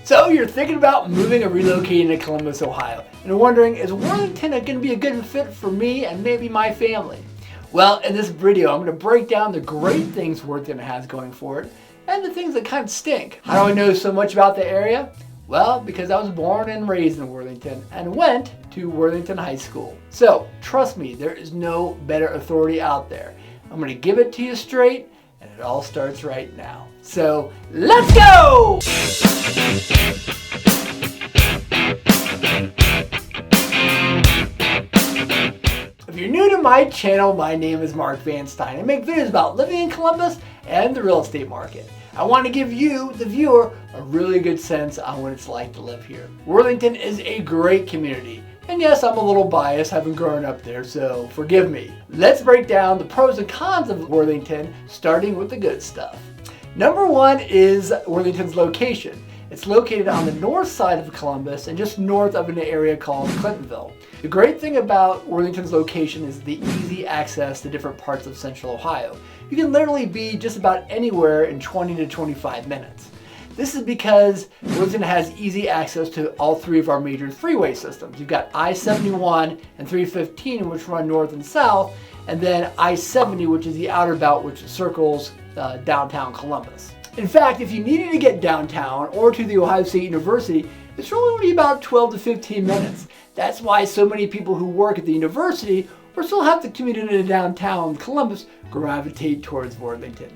So you're thinking about moving or relocating to Columbus, Ohio, and are wondering, is Worthington going to be a good fit for me and maybe my family? Well, in this video, I'm going to break down the great things Worthington has going for it and the things that kind of stink. How do I know so much about the area? Well, because I was born and raised in Worthington and went to Worthington High School. So trust me, there is no better authority out there. I'm going to give it to you straight, and it all starts right now. So let's go! If you're new to my channel, my name is Mark Van Stein. I make videos about living in Columbus and the real estate market. I want to give you, the viewer, a really good sense on what it's like to live here. Worthington is a great community. And yes, I'm a little biased, having grown up there, so forgive me. Let's break down the pros and cons of Worthington, starting with the good stuff. Number one is Worthington's location. It's located on the north side of Columbus and just north of an area called Clintonville. The great thing about Worthington's location is the easy access to different parts of central Ohio. You can literally be just about anywhere in 20 to 25 minutes. This is because Worthington has easy access to all three of our major freeway systems. You've got I-71 and 315, which run north and south, and then I-70, which is the outer belt, which circles downtown Columbus. In fact, if you needed to get downtown or to the Ohio State University, it's really only about 12 to 15 minutes. That's why so many people who work at the university or still have to commute into downtown Columbus gravitate towards Worthington.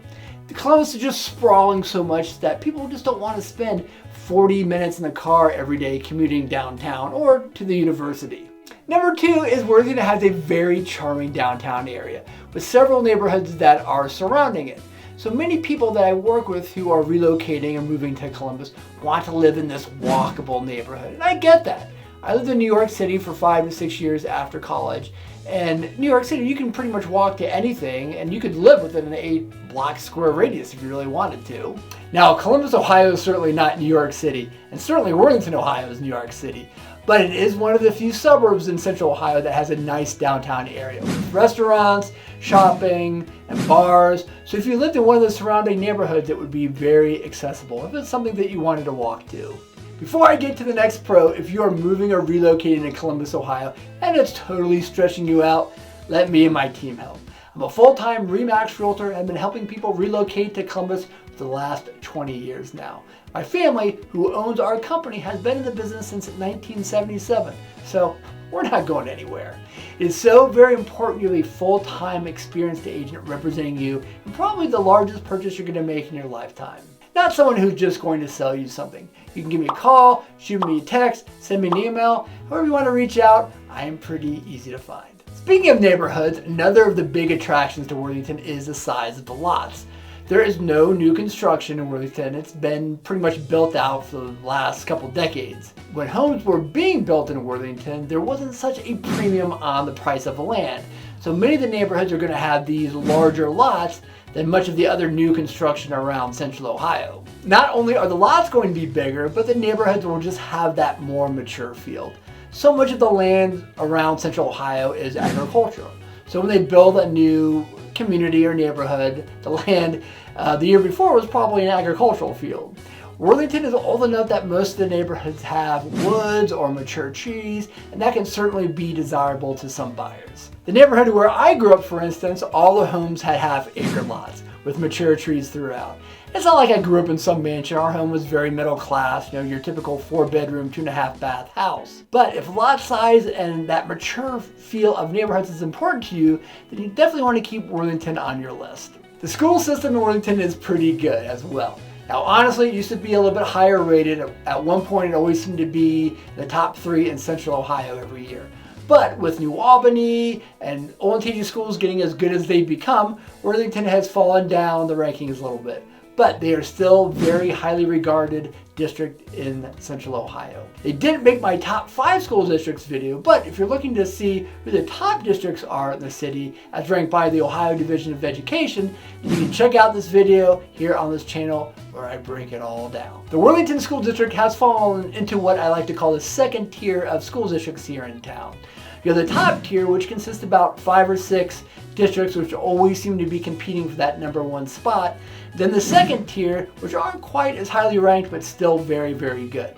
Columbus is just sprawling so much that people just don't want to spend 40 minutes in the car every day commuting downtown or to the university. Number two is Worthington has a very charming downtown area with several neighborhoods that are surrounding it. So many people that I work with who are relocating or moving to Columbus want to live in this walkable neighborhood, and I get that. I lived in New York City for 5 to 6 years after college, and New York City, you can pretty much walk to anything, and you could live within an 8-block square radius if you really wanted to. Now, Columbus, Ohio is certainly not New York City, and certainly Worthington, Ohio is New York City, but it is one of the few suburbs in central Ohio that has a nice downtown area with restaurants, shopping, and bars. So if you lived in one of the surrounding neighborhoods, it would be very accessible if it's something that you wanted to walk to. Before I get to the next pro, if you are moving or relocating to Columbus, Ohio, and it's totally stressing you out, let me and my team help. I'm a full-time RE/MAX Realtor and have been helping people relocate to Columbus for the last 20 years now. My family, who owns our company, has been in the business since 1977, so we're not going anywhere. It is so very important you have a full-time experienced agent representing you in probably the largest purchase you're going to make in your lifetime. Not someone who's just going to sell you something. You can give me a call, shoot me a text, send me an email, however you want to reach out. I am pretty easy to find. Speaking of neighborhoods, another of the big attractions to Worthington is the size of the lots. There is no new construction in Worthington. It's been pretty much built out for the last couple decades. When homes were being built in Worthington, there wasn't such a premium on the price of the land. So many of the neighborhoods are going to have these larger lots than much of the other new construction around central Ohio. Not only are the lots going to be bigger, but the neighborhoods will just have that more mature feel. So much of the land around central Ohio is agricultural. So when they build a new community or neighborhood, the land the year before was probably an agricultural field. Worthington is old enough that most of the neighborhoods have woods or mature trees, and that can certainly be desirable to some buyers. The neighborhood where I grew up, for instance, all the homes had half-acre lots with mature trees throughout. It's not like I grew up in some mansion. Our home was very middle class, your typical 4-bedroom, 2.5-bath house. But if lot size and that mature feel of neighborhoods is important to you, then you definitely want to keep Worthington on your list. The school system in Worthington is pretty good as well. Now honestly, it used to be a little bit higher rated. At one point it always seemed to be the top 3 in central Ohio every year. But with New Albany and Olentangy schools getting as good as they've become, Worthington has fallen down the rankings a little bit. But they are still very highly regarded district in central Ohio. They didn't make my top 5 school districts video, but if you're looking to see who the top districts are in the city as ranked by the Ohio Division of Education, you can check out this video here on this channel where I break it all down. The Worthington School District has fallen into what I like to call the second tier of school districts here in town. You have the top tier, which consists about 5 or 6 districts, which always seem to be competing for that #1 spot. Then the second tier, which aren't quite as highly ranked, but still very, very good.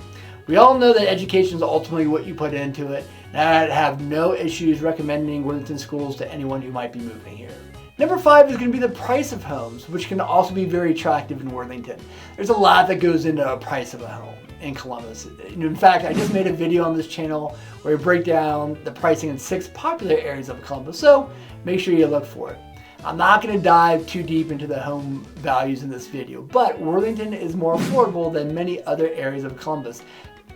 We all know that education is ultimately what you put into it, and I'd have no issues recommending Worthington schools to anyone who might be moving here. Number 5 is going to be the price of homes, which can also be very attractive in Worthington. There's a lot that goes into a price of a home in Columbus. In fact, I just made a video on this channel where I break down the pricing in 6 popular areas of Columbus, so make sure you look for it. I'm not going to dive too deep into the home values in this video, but Worthington is more affordable than many other areas of Columbus,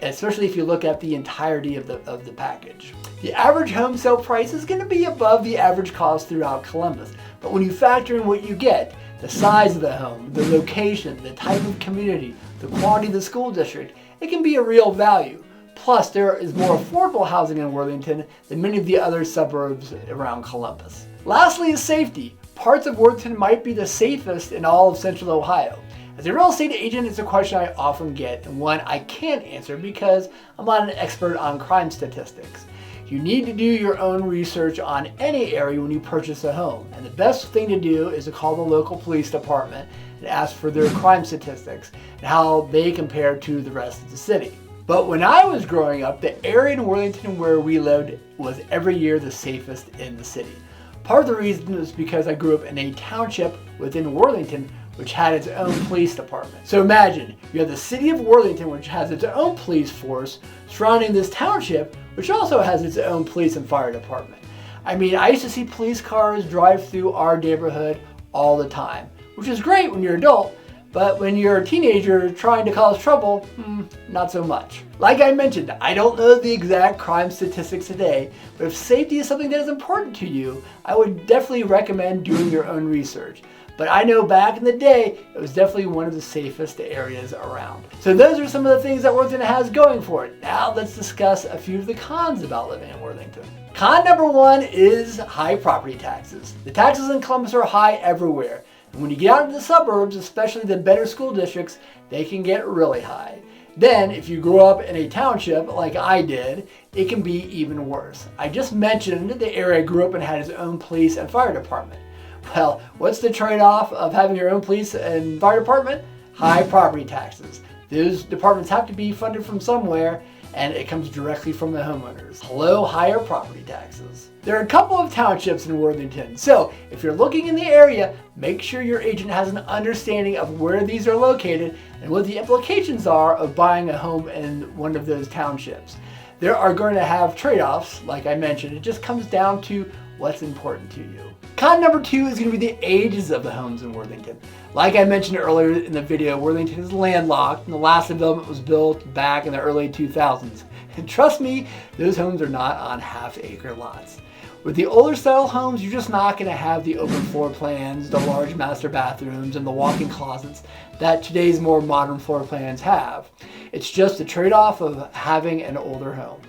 especially if you look at the entirety of the package. The average home sale price is going to be above the average cost throughout Columbus, but when you factor in what you get, the size of the home, the location, the type of community, the quality of the school district, it can be a real value. Plus, there is more affordable housing in Worthington than many of the other suburbs around Columbus. Lastly is safety. Parts of Worthington might be the safest in all of Central Ohio. As a real estate agent, it's a question I often get, and one I can't answer because I'm not an expert on crime statistics. You need to do your own research on any area when you purchase a home, and the best thing to do is to call the local police department and ask for their crime statistics and how they compare to the rest of the city. But when I was growing up, the area in Worthington where we lived was every year the safest in the city. Part of the reason is because I grew up in a township within Worthington which had its own police department. So imagine, you have the city of Worthington, which has its own police force, surrounding this township, which also has its own police and fire department. I mean, I used to see police cars drive through our neighborhood all the time, which is great when you're an adult, but when you're a teenager trying to cause trouble, not so much. Like I mentioned, I don't know the exact crime statistics today, but if safety is something that is important to you, I would definitely recommend doing your own research. But I know back in the day, it was definitely one of the safest areas around. So those are some of the things that Worthington has going for it. Now let's discuss a few of the cons about living in Worthington. Con number 1 is high property taxes. The taxes in Columbus are high everywhere. And when you get out into the suburbs, especially the better school districts, they can get really high. Then, if you grew up in a township like I did, it can be even worse. I just mentioned the area I grew up in had its own police and fire department. Well, what's the trade-off of having your own police and fire department? High property taxes. Those departments have to be funded from somewhere, and it comes directly from the homeowners. Hello, higher property taxes. There are a couple of townships in Worthington, so if you're looking in the area, make sure your agent has an understanding of where these are located and what the implications are of buying a home in one of those townships. There are going to have trade-offs, like I mentioned. It just comes down to what's important to you. Con number 2 is going to be the ages of the homes in Worthington. Like I mentioned earlier in the video, Worthington is landlocked, and the last development was built back in the early 2000s. And trust me, those homes are not on half-acre lots. With the older style homes, you're just not going to have the open floor plans, the large master bathrooms, and the walk-in closets that today's more modern floor plans have. It's just a trade-off of having an older home.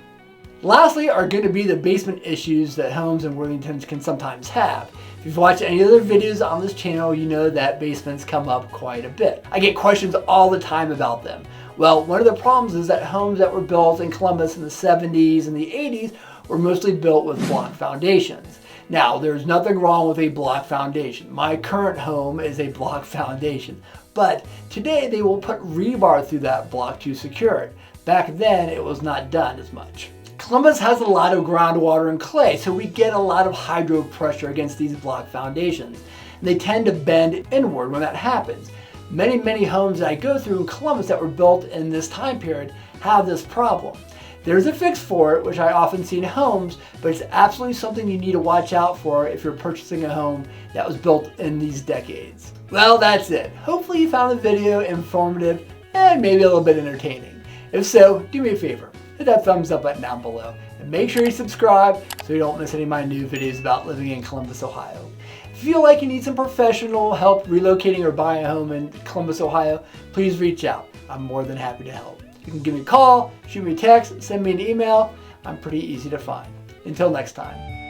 Lastly are going to be the basement issues that homes in Worthington can sometimes have. If you've watched any other videos on this channel, you know that basements come up quite a bit. I get questions all the time about them. Well, one of the problems is that homes that were built in Columbus in the 70s and the 80s were mostly built with block foundations. Now, there's nothing wrong with a block foundation. My current home is a block foundation, but today they will put rebar through that block to secure it. Back then, it was not done as much. Columbus has a lot of groundwater and clay, so we get a lot of hydro pressure against these block foundations. And they tend to bend inward when that happens. Many homes that I go through in Columbus that were built in this time period have this problem. There's a fix for it, which I often see in homes, but it's absolutely something you need to watch out for if you're purchasing a home that was built in these decades. Well, that's it. Hopefully you found the video informative and maybe a little bit entertaining. If so, do me a favor. Hit that thumbs up button down below and make sure you subscribe so you don't miss any of my new videos about living in Columbus, Ohio. If you feel like you need some professional help relocating or buying a home in Columbus, Ohio, please reach out. I'm more than happy to help. You can give me a call, shoot me a text, send me an email. I'm pretty easy to find. Until next time.